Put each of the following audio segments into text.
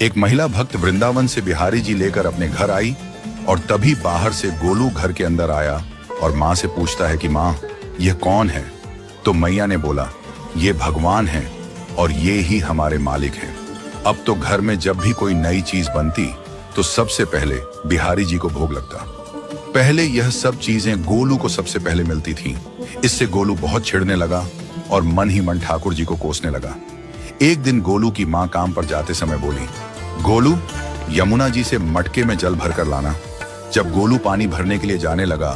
एक महिला भक्त वृंदावन से बिहारी जी लेकर अपने घर आई और तभी बाहर से गोलू घर के अंदर आया और माँ से पूछता है कि माँ, यह कौन है? तो मैया ने बोला, ये भगवान है और ये ही हमारे मालिक हैं। अब तो घर में जब भी कोई नई चीज बनती तो सबसे पहले बिहारी जी को भोग लगता। पहले यह सब चीजें गोलू को सबसे पहले मिलती थीं। इससे गोलू बहुत छिड़ने लगा और मन ही मन ठाकुर जी को कोसने लगा। एक दिन गोलू की माँ काम पर जाते समय बोली, गोलू, यमुना जी से मटके में जल भर कर लाना। जब गोलू पानी भरने के लिए जाने लगा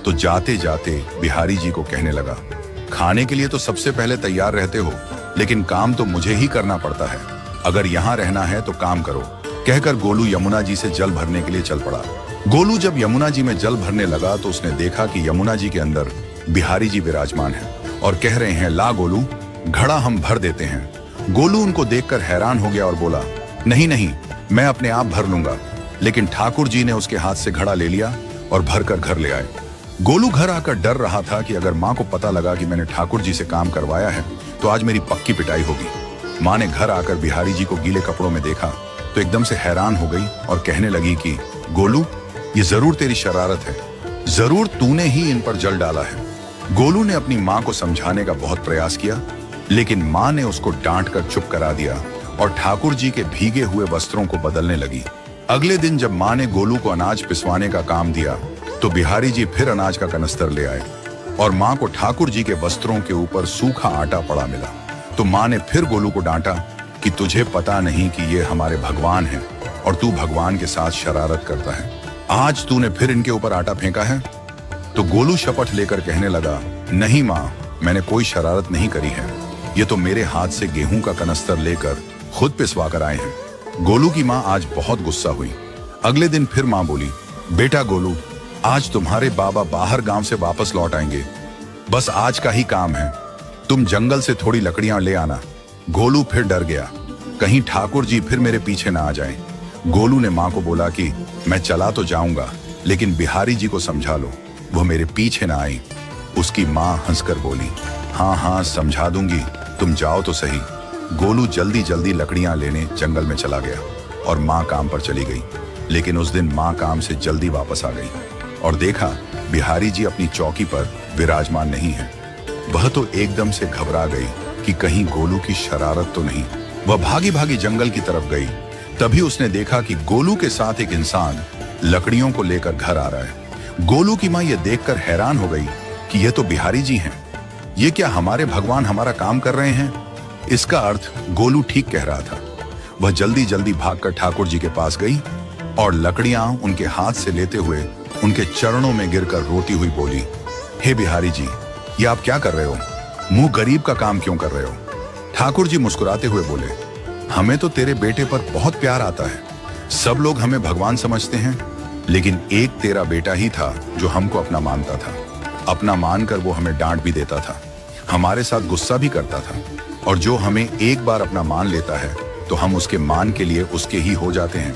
तो जाते जाते बिहारी जी को कहने लगा, खाने के लिए तो सबसे पहले तैयार रहते हो, लेकिन काम तो मुझे ही करना पड़ता है। अगर यहाँ रहना है तो काम करो। कहकर गोलू यमुना जी से जल भरने के लिए चल पड़ा। गोलू जब यमुना जी में जल भरने लगा तो उसने देखा कि यमुना जी के अंदर बिहारी जी विराजमान हैं और कह रहे हैं, ला गोलू, घड़ा हम भर देते हैं। गोलू उनको देखकर हैरान हो गया और बोला, नहीं नहीं, मैं अपने आप भर लूंगा। लेकिन ठाकुर जी ने उसके हाथ से घड़ा ले लिया और भरकर घर ले आए। गोलू घर आकर डर रहा था कि अगर माँ को पता लगा कि मैंने ठाकुर जी से काम करवाया है तो आज मेरी पक्की पिटाई होगी। माँ ने घर आकर बिहारी जी को गीले कपड़ों में देखा तो एकदम से हैरान हो गई और कहने लगी कि गोलू, ये जरूर तेरी शरारत है, जरूर तूने ही इन पर जल डाला है। गोलू ने अपनी माँ को समझाने का बहुत प्रयास किया, लेकिन माँ ने उसको डांट कर चुप करा दिया और ठाकुर जी के भीगे हुए वस्त्रों को बदलने लगी। अगले दिन जब माँ ने गोलू को अनाज पिसवाने का काम दिया तो बिहारी जी फिर अनाज का कनस्तर ले आए और माँ को ठाकुर जी के वस्त्रों के ऊपर सूखा आटा पड़ा मिला। तो माँ ने फिर गोलू को डांटा कि तुझे पता नहीं कि ये हमारे भगवान हैं और तू भगवान के साथ शरारत करता है। आज तूने फिर इनके ऊपर आटा फेंका है। तो गोलू शपथ लेकर कहने लगा, नहीं माँ, मैंने कोई शरारत नहीं करी है। ये तो मेरे हाथ से गेहूं का कनस्तर लेकर खुद पिसवा कर आए हैं। गोलू की माँ आज बहुत गुस्सा हुई। अगले दिन फिर माँ बोली, बेटा गोलू, आज तुम्हारे बाबा बाहर गांव से वापस लौट आएंगे। बस आज का ही काम है, तुम जंगल से थोड़ी लकड़ियां ले आना। गोलू फिर डर गया, कहीं ठाकुर जी फिर मेरे पीछे ना आ जाएं। गोलू ने माँ को बोला कि मैं चला तो जाऊंगा, लेकिन बिहारी जी को समझा लो, वो मेरे पीछे ना आई। उसकी माँ हंसकर बोली, हाँ हाँ समझा दूंगी, तुम जाओ तो सही। गोलू जल्दी जल्दी लकड़ियां लेने जंगल में चला गया और माँ काम पर चली गई। लेकिन उस दिन माँ काम से जल्दी वापस आ गई और देखा बिहारी जी अपनी चौकी पर विराजमान नहीं है। वह तो एकदम से घबरा गई कि कहीं गोलू की शरारत तो नहीं। वह भागी भागी जंगल की तरफ गई। तभी उसने देखा कि गोलू के साथ एक इंसान लकड़ियों को लेकर घर आ रहा है। गोलू की माँ यह देखकर हैरान हो गई कि यह तो बिहारी जी हैं। ये क्या हमारे भगवान हमारा काम कर रहे हैं? इसका अर्थ गोलू ठीक कह रहा था। वह जल्दी जल्दी भागकर ठाकुर जी के पास गई और लकड़ियां उनके हाथ से लेते हुए उनके चरणों में गिरकर रोती हुई बोली, हे बिहारी जी, ये आप क्या कर रहे हो? मुंह गरीब का काम क्यों कर रहे हो? ठाकुर जी मुस्कुराते हुए बोले, हमें तो तेरे बेटे पर बहुत प्यार आता है। सब लोग हमें भगवान समझते हैं, लेकिन एक तेरा बेटा ही था जो हमको अपना मानता था। अपना मानकर वो हमें डांट भी देता था, हमारे साथ गुस्सा भी करता था, और जो हमें एक बार अपना मान लेता है तो हम उसके मान के लिए उसके ही हो जाते हैं।